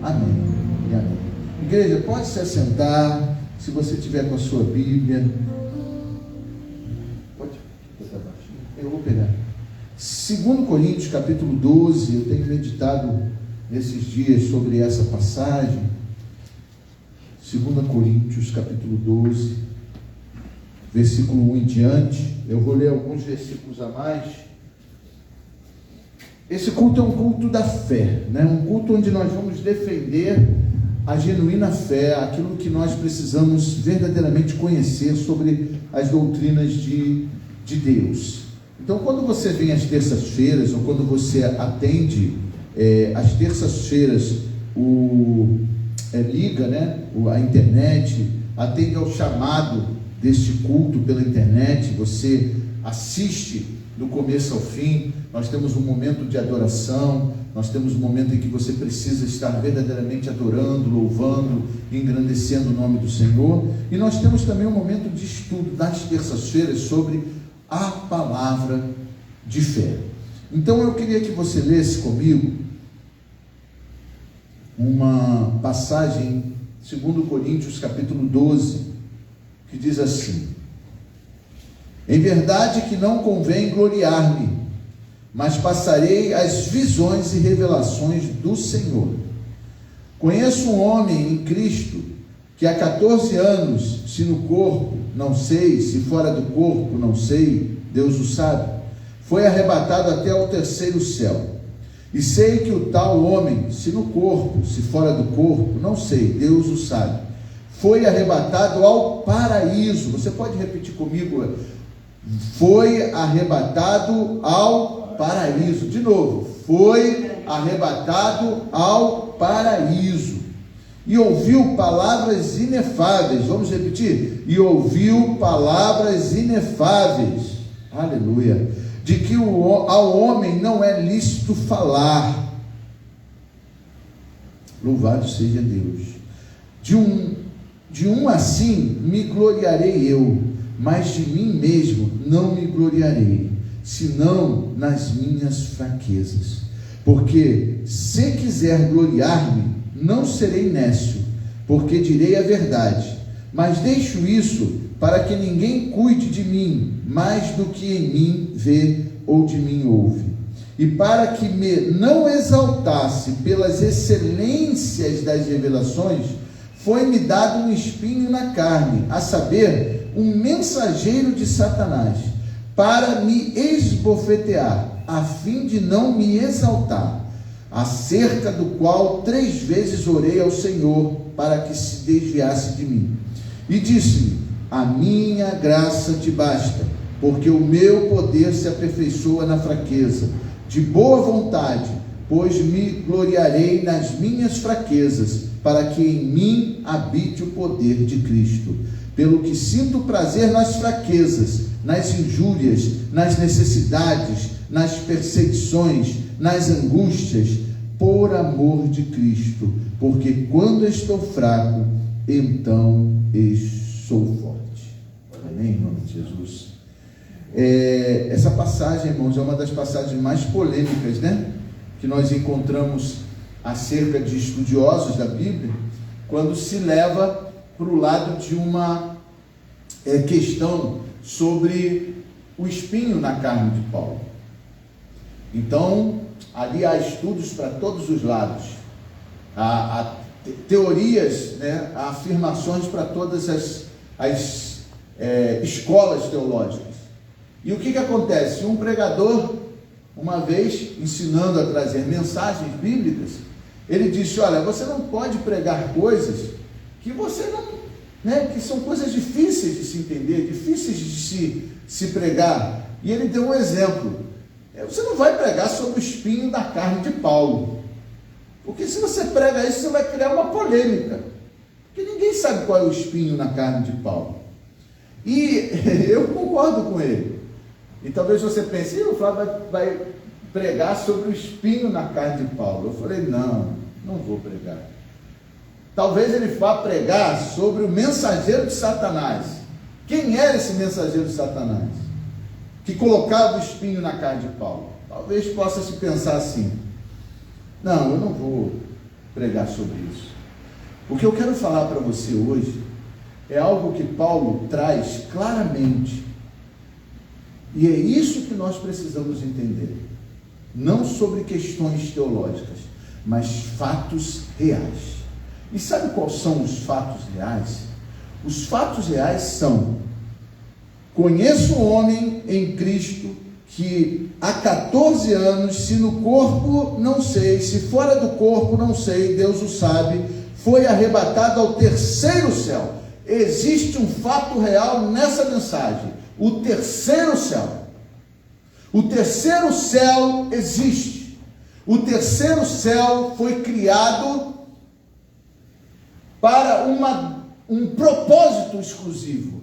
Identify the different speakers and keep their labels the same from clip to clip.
Speaker 1: Amém e amém. Igreja, pode se assentar, se você tiver com a sua Bíblia. Pode botar baixinho? Eu vou pegar. 2 Coríntios capítulo 12, eu tenho meditado nesses dias sobre essa passagem. 2 Coríntios capítulo 12, versículo 1 em diante. Eu vou ler alguns versículos a mais. Esse culto é um culto da fé, né? Um culto onde nós vamos defender a genuína fé, aquilo que nós precisamos verdadeiramente conhecer sobre as doutrinas de Deus. Então, quando você vem às terças-feiras, ou quando você atende às terças-feiras, liga, né, a internet, atende ao chamado deste culto pela internet, você assiste do começo ao fim. Nós temos um momento de adoração, nós temos um momento em que você precisa estar verdadeiramente adorando, louvando, engrandecendo o nome do Senhor, e nós temos também um momento de estudo nas terças-feiras sobre a palavra de fé. Então eu queria que você lesse comigo uma passagem, 2 Coríntios capítulo 12, que diz assim: em verdade que não convém gloriar-me, mas passarei as visões e revelações do Senhor. Conheço um homem em Cristo, que há 14 anos, se no corpo, não sei, se fora do corpo, não sei, Deus o sabe, foi arrebatado até ao terceiro céu. E sei que o tal homem, se no corpo, se fora do corpo, não sei, Deus o sabe, foi arrebatado ao paraíso. Você pode repetir comigo? Foi arrebatado ao paraíso. De novo, foi arrebatado ao paraíso. E ouviu palavras inefáveis. Vamos repetir? E ouviu palavras inefáveis. Aleluia. De que ao homem não é lícito falar. Louvado seja Deus. De um assim me gloriarei eu, mas de mim mesmo não me gloriarei, senão nas minhas fraquezas. Porque se quiser gloriar-me, não serei nécio, porque direi a verdade, mas deixo isso para que ninguém cuide de mim mais do que em mim vê ou de mim ouve. E para que me não exaltasse pelas excelências das revelações, foi-me dado um espinho na carne, a saber, um mensageiro de Satanás, para me esbofetear, a fim de não me exaltar, acerca do qual 3 vezes orei ao Senhor, para que se desviasse de mim. E disse-me: a minha graça te basta, porque o meu poder se aperfeiçoa na fraqueza. De boa vontade, pois me gloriarei nas minhas fraquezas, para que em mim habite o poder de Cristo. Pelo que sinto prazer nas fraquezas, nas injúrias, nas necessidades, nas perseguições, nas angústias, por amor de Cristo, porque quando estou fraco, então sou forte. Amém, em nome de Jesus. Essa passagem, irmãos, é uma das passagens mais polêmicas, né, que nós encontramos acerca de estudiosos da Bíblia, quando se leva para o lado de uma questão sobre o espinho na carne de Paulo. Então, ali há estudos para todos os lados, há teorias, né, há afirmações para todas as escolas teológicas. E o que acontece? Um pregador, uma vez ensinando a trazer mensagens bíblicas, ele disse: olha, você não pode pregar coisas que você não, né, que são coisas difíceis de se entender, difíceis de se pregar. E ele deu um exemplo: você não vai pregar sobre o espinho da carne de Paulo, porque se você prega isso, você vai criar uma polêmica, porque ninguém sabe qual é o espinho na carne de Paulo. E eu concordo com ele. E talvez você pense: o Flávio vai pregar sobre o espinho na carne de Paulo. Eu falei: não vou pregar. Talvez ele vá pregar sobre o mensageiro de Satanás. Quem era esse mensageiro de Satanás que colocava o espinho na carne de Paulo? Talvez possa se pensar assim: não, eu não vou pregar sobre isso. O que eu quero falar para você hoje é algo que Paulo traz claramente. E é isso que nós precisamos entender. Não sobre questões teológicas, mas fatos reais. E sabe quais são os fatos reais? Os fatos reais são: conheço um homem em Cristo que há 14 anos, se no corpo não sei, se fora do corpo não sei, Deus o sabe, foi arrebatado ao terceiro céu. Existe um fato real nessa mensagem: o terceiro céu. O terceiro céu existe. O terceiro céu foi criado para um propósito exclusivo,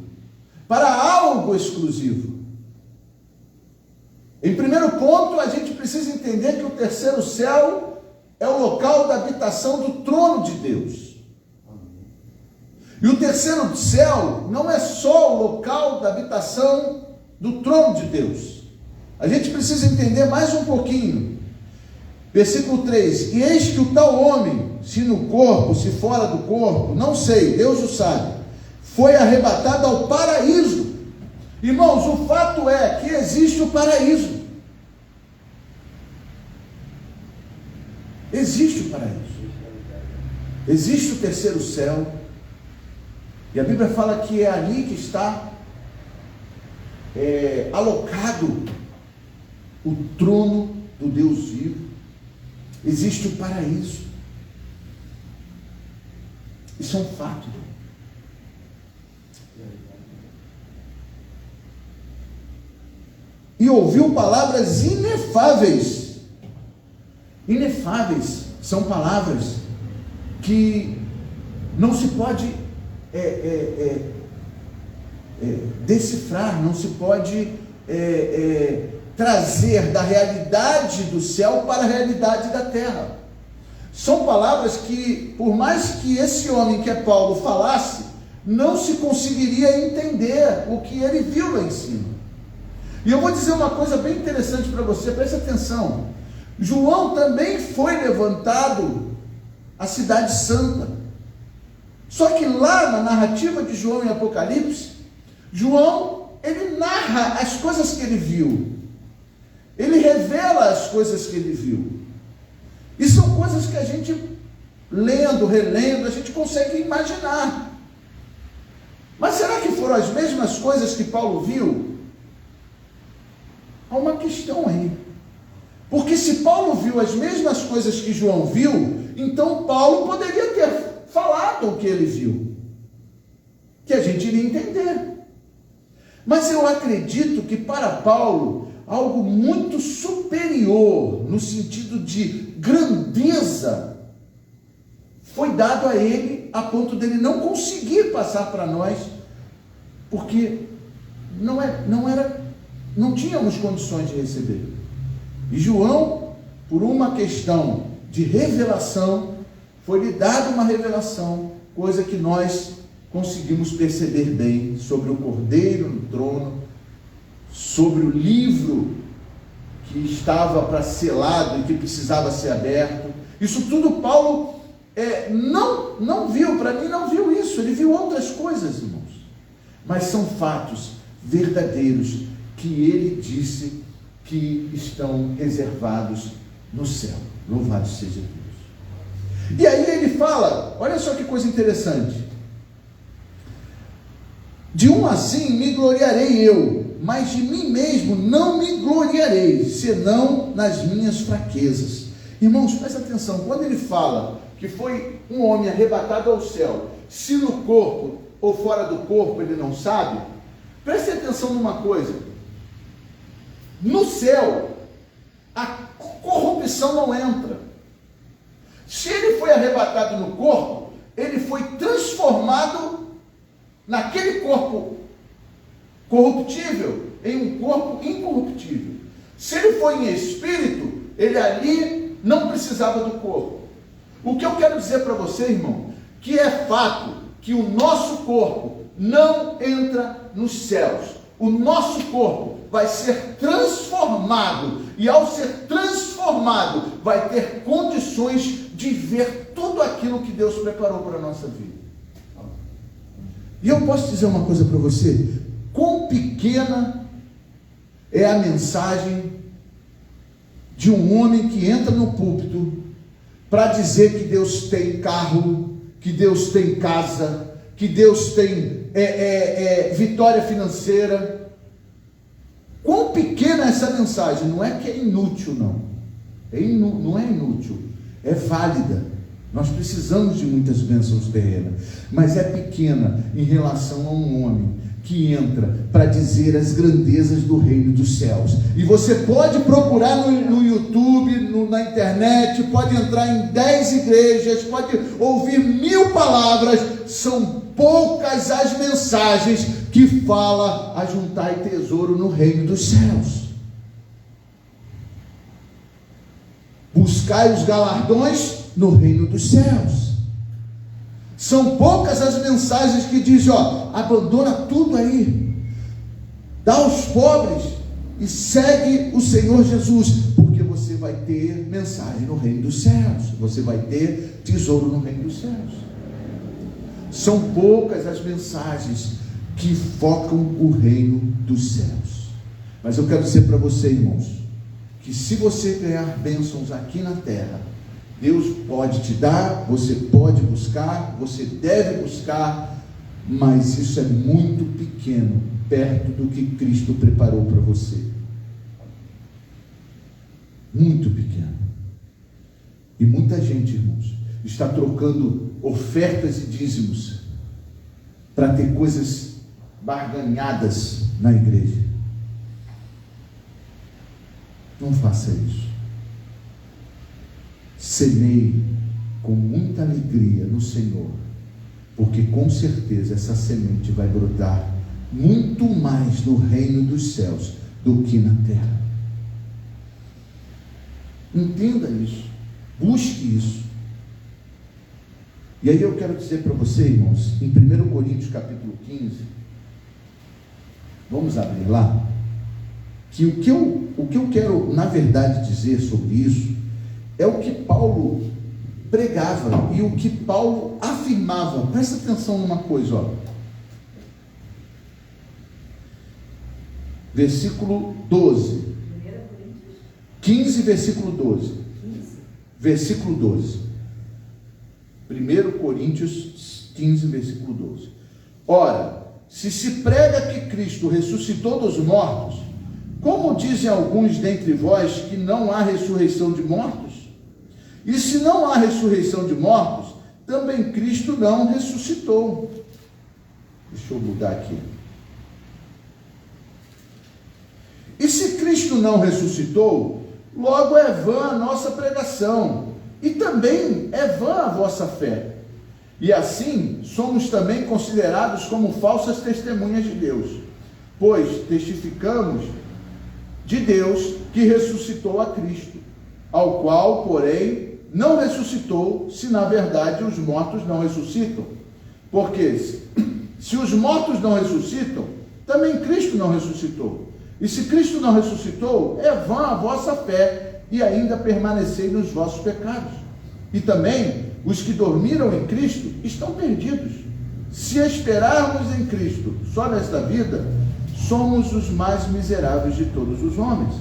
Speaker 1: para algo exclusivo. Em primeiro ponto, a gente precisa entender que o terceiro céu é o local da habitação do trono de Deus. E o terceiro céu não é só o local da habitação do trono de Deus. A gente precisa entender mais um pouquinho. Versículo 3: e eis que o tal homem, se no corpo, se fora do corpo, não sei, Deus o sabe, foi arrebatado ao paraíso. Irmãos, o fato é que existe o paraíso. Existe o paraíso. Existe o terceiro céu. E a Bíblia fala que é ali que está alocado o trono do Deus vivo. Existe o paraíso. Isso é um fato. E ouviu palavras inefáveis. Inefáveis são palavras que não se pode decifrar, não se pode trazer da realidade do céu para a realidade da terra. São palavras que, por mais que esse homem que é Paulo falasse, não se conseguiria entender o que ele viu lá em cima. E eu vou dizer uma coisa bem interessante para você, preste atenção. João também foi levantado à cidade santa. Só que lá na narrativa de João em Apocalipse, João, ele narra as coisas que ele viu. Ele revela as coisas que ele viu. E são coisas que a gente, lendo, relendo, a gente consegue imaginar. Mas será que foram as mesmas coisas que Paulo viu? Há uma questão aí. Porque se Paulo viu as mesmas coisas que João viu, então Paulo poderia ter falado o que ele viu, que a gente iria entender. Mas eu acredito que para Paulo, algo muito superior, no sentido de grandeza, foi dado a ele, a ponto dele não conseguir passar para nós, porque não tínhamos condições de receber. E João, por uma questão de revelação, foi-lhe dada uma revelação, coisa que nós conseguimos perceber bem, sobre o Cordeiro no trono, sobre o livro que estava para ser selado e que precisava ser aberto. Isso tudo Paulo não viu, para mim não viu isso, ele viu outras coisas, irmãos. Mas são fatos verdadeiros que ele disse que estão reservados no céu. Louvado seja Deus. E aí ele fala, olha só que coisa interessante: de um assim me gloriarei eu, mas de mim mesmo não me gloriarei, senão nas minhas fraquezas. Irmãos, presta atenção, quando ele fala que foi um homem arrebatado ao céu, se no corpo ou fora do corpo ele não sabe, preste atenção numa coisa: no céu a corrupção não entra. Se ele foi arrebatado no corpo, ele foi transformado naquele corpo corruptível em um corpo incorruptível. Se ele foi em espírito, ele ali não precisava do corpo. O que eu quero dizer para você, irmão, que é fato que o nosso corpo não entra nos céus. O nosso corpo vai ser transformado, e ao ser transformado, vai ter condições de ver tudo tudo aquilo que Deus preparou para a nossa vida. E eu posso dizer uma coisa para você: quão pequena é a mensagem de um homem que entra no púlpito para dizer que Deus tem carro, que Deus tem casa, que Deus tem vitória financeira. Quão pequena é essa mensagem? Não é que é inútil, não. Não é inútil, é válida. Nós precisamos de muitas bênçãos terrenas, mas é pequena em relação a um homem que entra para dizer as grandezas do reino dos céus. E você pode procurar no YouTube, na internet, pode entrar em 10 igrejas, pode ouvir 1000 palavras, são poucas as mensagens que fala a juntar tesouro no reino dos céus. Buscai os galardões no reino dos céus. São poucas as mensagens que dizem, abandona tudo aí, dá aos pobres e segue o Senhor Jesus, porque você vai ter mensagem no reino dos céus, você vai ter tesouro no reino dos céus. São poucas as mensagens que focam o reino dos céus. Mas eu quero dizer para você, irmãos, que se você ganhar bênçãos aqui na terra, Deus pode te dar, você pode buscar, você deve buscar, mas isso é muito pequeno, perto do que Cristo preparou para você. Muito pequeno. E muita gente, irmãos, está trocando ofertas e dízimos para ter coisas barganhadas na igreja. Não faça isso. Semeie com muita alegria no Senhor, porque com certeza essa semente vai brotar muito mais no reino dos céus do que na terra. Entenda isso, busque isso. E aí eu quero dizer para você, irmãos, em 1 Coríntios capítulo 15, vamos abrir lá, que o que eu quero na verdade dizer sobre isso é o que Paulo pregava e o que Paulo afirmava. Presta atenção numa coisa, versículo 12, 15, versículo 12, versículo 12, 1 Coríntios 15, versículo 12. Ora, se prega que Cristo ressuscitou dos mortos, como dizem alguns dentre vós que não há ressurreição de mortos? E se não há ressurreição de mortos, também Cristo não ressuscitou. Deixa eu mudar aqui. E se Cristo não ressuscitou, logo é vã a nossa pregação, e também é vã a vossa fé. E assim somos também considerados como falsas testemunhas de Deus, pois testificamos de Deus que ressuscitou a Cristo, ao qual, porém, não ressuscitou, se na verdade os mortos não ressuscitam. Porque se os mortos não ressuscitam, também Cristo não ressuscitou. E se Cristo não ressuscitou, é vã a vossa fé, e ainda permanecei nos vossos pecados. E também os que dormiram em Cristo estão perdidos. Se esperarmos em Cristo só nesta vida, somos os mais miseráveis de todos os homens.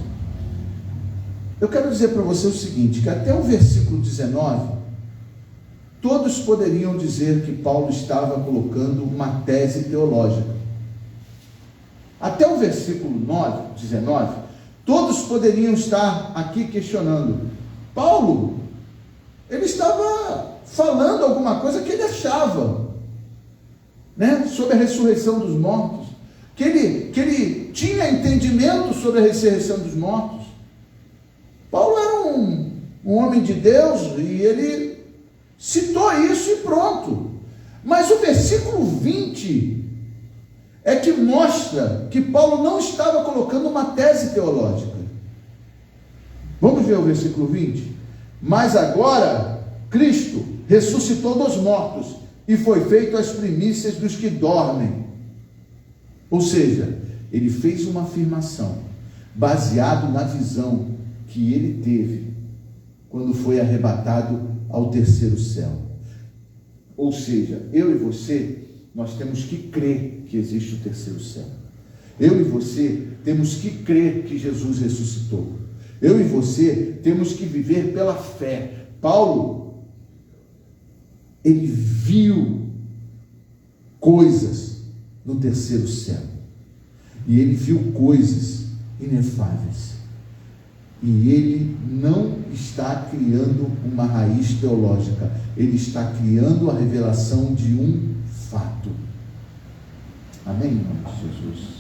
Speaker 1: Eu quero dizer para você o seguinte, que até o versículo 19, todos poderiam dizer que Paulo estava colocando uma tese teológica. Até o versículo 19, todos poderiam estar aqui questionando. Paulo, ele estava falando alguma coisa que ele achava, né, sobre a ressurreição dos mortos, que ele tinha entendimento sobre a ressurreição dos mortos. Paulo era um homem de Deus e ele citou isso e pronto. Mas o versículo 20 é que mostra que Paulo não estava colocando uma tese teológica. Vamos ver o versículo 20? Mas agora Cristo ressuscitou dos mortos e foi feito as primícias dos que dormem. Ou seja, ele fez uma afirmação baseado na visão que ele teve quando foi arrebatado ao terceiro céu. Ou seja, eu e você, nós temos que crer que existe o terceiro céu. Eu e você temos que crer que Jesus ressuscitou. Eu e você temos que viver pela fé. Paulo, ele viu coisas no terceiro céu. E ele viu coisas inefáveis. E ele não está criando uma raiz teológica. Ele está criando a revelação de um fato. Amém, em nome de Jesus?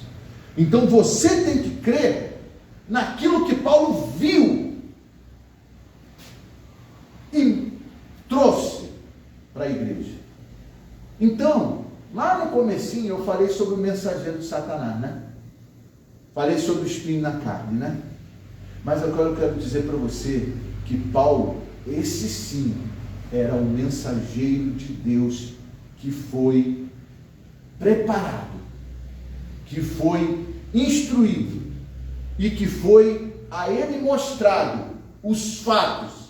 Speaker 1: Então você tem que crer naquilo que Paulo viu e trouxe para a igreja. Então, lá no comecinho eu falei sobre o mensageiro de Satanás, né? Falei sobre o espinho na carne, né? Mas agora eu quero dizer para você que Paulo, esse sim, era o mensageiro de Deus que foi preparado, que foi instruído e que foi a ele mostrado os fatos.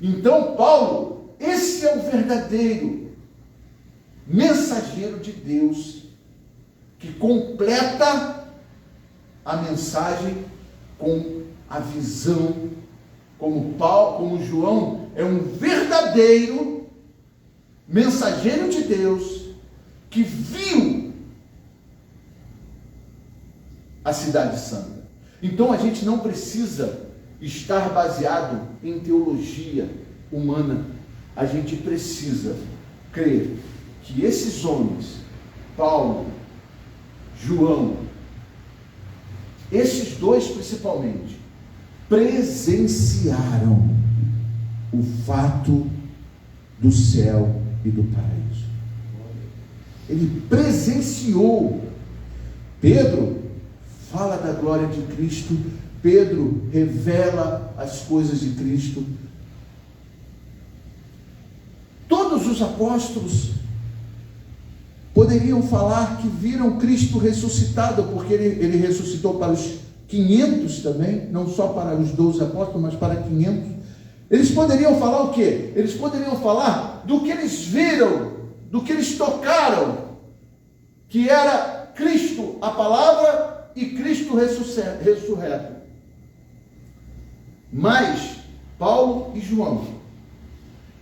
Speaker 1: Então Paulo, esse é o verdadeiro mensageiro de Deus que completa a mensagem com a visão, como João é um verdadeiro mensageiro de Deus que viu a cidade santa. Então a gente não precisa estar baseado em teologia humana. A gente precisa crer que esses homens, Paulo, João, esses dois principalmente, presenciaram o fato do céu e do paraíso. Ele presenciou. Pedro fala da glória de Cristo, Pedro revela as coisas de Cristo. Todos os apóstolos poderiam falar que viram Cristo ressuscitado, porque ele ressuscitou para os 500 também, não só para os 12 apóstolos, mas para 500. Eles poderiam falar o quê? Eles poderiam falar do que eles viram, do que eles tocaram, que era Cristo, a palavra, e Cristo ressurreto. Mas Paulo e João,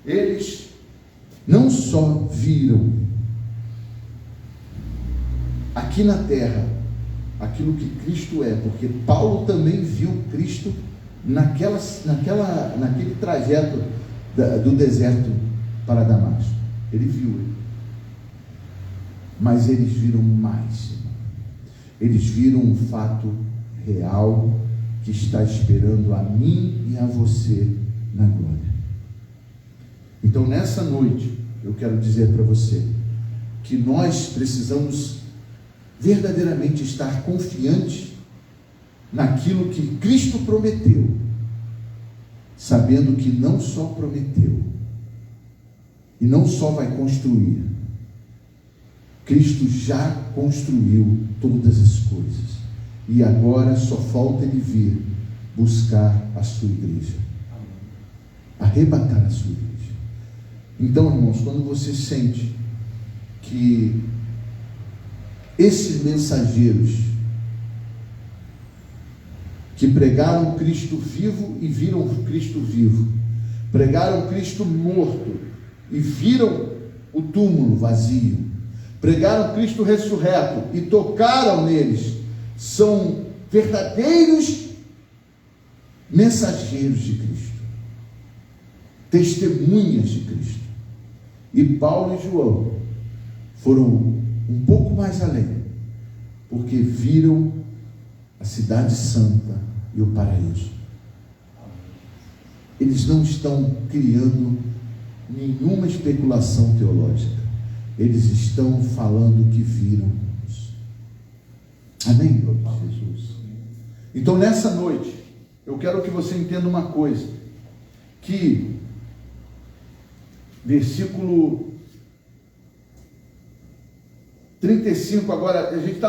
Speaker 1: eles não só viram aqui na terra aquilo que Cristo é, porque Paulo também viu Cristo naquele trajeto do deserto para Damasco. Ele viu ele. Mas eles viram mais. Eles viram um fato real que está esperando a mim e a você na glória. Então nessa noite eu quero dizer para você que nós precisamos verdadeiramente estar confiantes naquilo que Cristo prometeu, sabendo que não só prometeu e não só vai construir, Cristo já construiu todas as coisas e agora só falta ele vir buscar a sua igreja, arrebatar a sua igreja. Então, irmãos, quando você sente que esses mensageiros que pregaram Cristo vivo e viram Cristo vivo, pregaram Cristo morto e viram o túmulo vazio, pregaram Cristo ressurreto e tocaram neles, são verdadeiros mensageiros de Cristo, testemunhas de Cristo. E Paulo e João foram um pouco mais além, porque viram a cidade santa e o paraíso. Eles não estão criando nenhuma especulação teológica, eles estão falando que viram. Amém, Deus Jesus? Então nessa noite eu quero que você entenda uma coisa, que versículo 35, agora a gente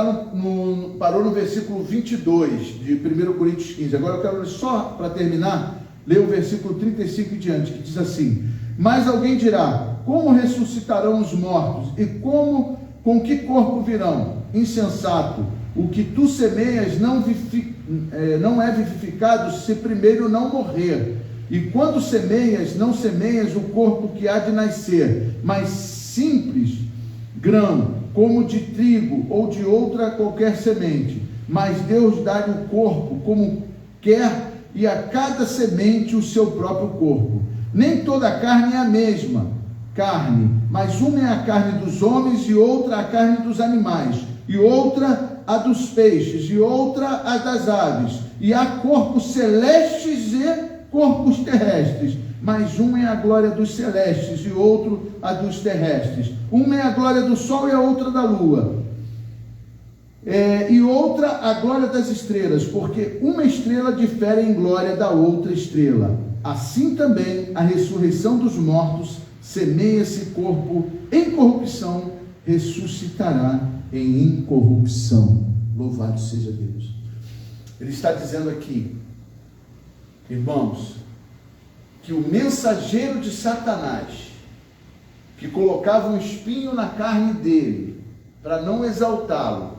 Speaker 1: parou no versículo 22 de 1 Coríntios 15. Agora eu quero só, para terminar, Lê o versículo 35 e diante, que diz assim: mas alguém dirá, como ressuscitarão os mortos? E com que corpo virão? Insensato, o que tu semeias não é vivificado se primeiro não morrer. E quando semeias, não semeias o corpo que há de nascer, mas simples grão, como de trigo ou de outra qualquer semente. Mas Deus dá-lhe o corpo como quer, e a cada semente o seu próprio corpo. Nem toda a carne é a mesma carne, mas uma é a carne dos homens, e outra a carne dos animais, e outra a dos peixes, e outra a das aves. E há corpos celestes e corpos terrestres, mas um é a glória dos celestes e outro a dos terrestres. Uma é a glória do sol e a outra da lua, e outra a glória das estrelas, porque uma estrela difere em glória da outra estrela. Assim também a ressurreição dos mortos, semeia-se corpo em corrupção, ressuscitará em incorrupção. Louvado seja Deus. Ele está dizendo aqui, irmãos, que o mensageiro de Satanás, que colocava um espinho na carne dele, para não exaltá-lo,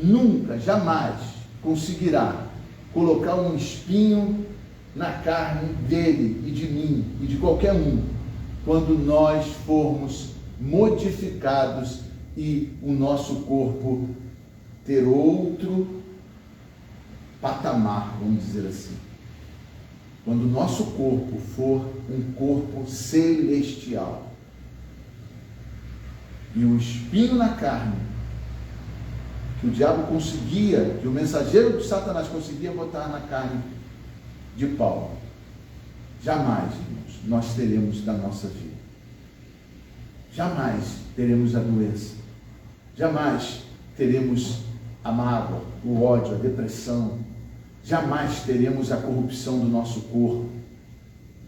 Speaker 1: nunca, jamais conseguirá colocar um espinho na carne dele e de mim e de qualquer um, quando nós formos modificados e o nosso corpo ter outro patamar, vamos dizer assim. Quando o nosso corpo for um corpo celestial, e o espinho na carne que o diabo conseguia, que o mensageiro de Satanás conseguia botar na carne de Paulo, jamais, irmãos, nós teremos da nossa vida. Jamais teremos a doença, jamais teremos a mágoa, o ódio, a depressão, jamais teremos a corrupção do nosso corpo,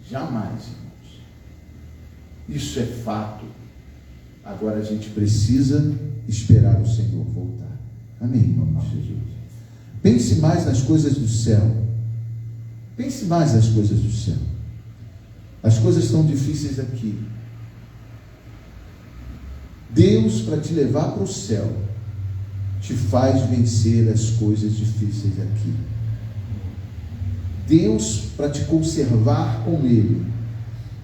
Speaker 1: jamais, irmãos. Isso é fato. Agora a gente precisa esperar o Senhor voltar. Amém, em nome de Jesus. Pense mais nas coisas do céu. Pense mais nas coisas do céu. As coisas estão difíceis aqui. Deus, para te levar para o céu, te faz vencer as coisas difíceis aqui. Deus, para te conservar com Ele,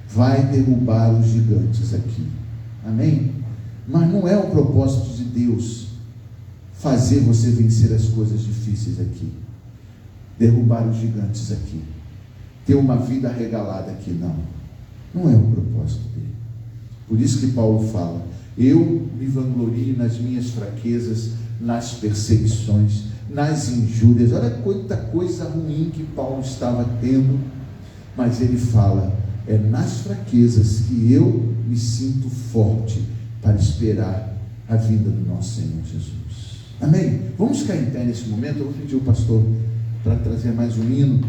Speaker 1: vai derrubar os gigantes aqui. Amém? Mas não é o propósito de Deus fazer você vencer as coisas difíceis aqui, derrubar os gigantes aqui, ter uma vida regalada aqui. Não é o propósito dele. Por isso que Paulo fala: eu me vanglorio nas minhas fraquezas, nas perseguições, nas injúrias. Olha quanta coisa ruim que Paulo estava tendo, mas ele fala: é nas fraquezas que eu me sinto forte para esperar a vinda do nosso Senhor Jesus. Amém? Vamos ficar em pé nesse momento. Eu vou pedir o pastor para trazer mais um hino.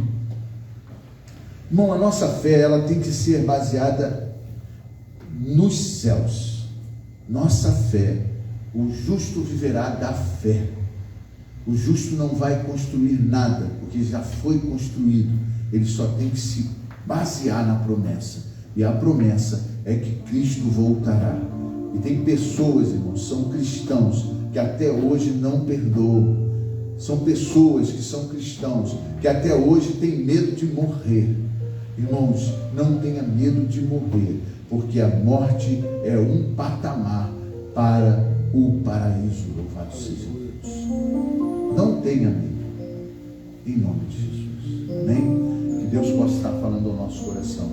Speaker 1: Irmão, a nossa fé, ela tem que ser baseada nos céus. Nossa fé, o justo viverá da fé. O justo não vai construir nada, porque já foi construído. Ele só tem que se basear na promessa. E a promessa é que Cristo voltará. E tem pessoas, irmãos, são cristãos, que até hoje não perdoam. São pessoas que são cristãos, que até hoje têm medo de morrer. Irmãos, não tenha medo de morrer, porque a morte é um patamar para o paraíso. Louvado seja Deus. Não tenha medo, em nome de Jesus. Amém? Que Deus possa estar falando ao nosso coração.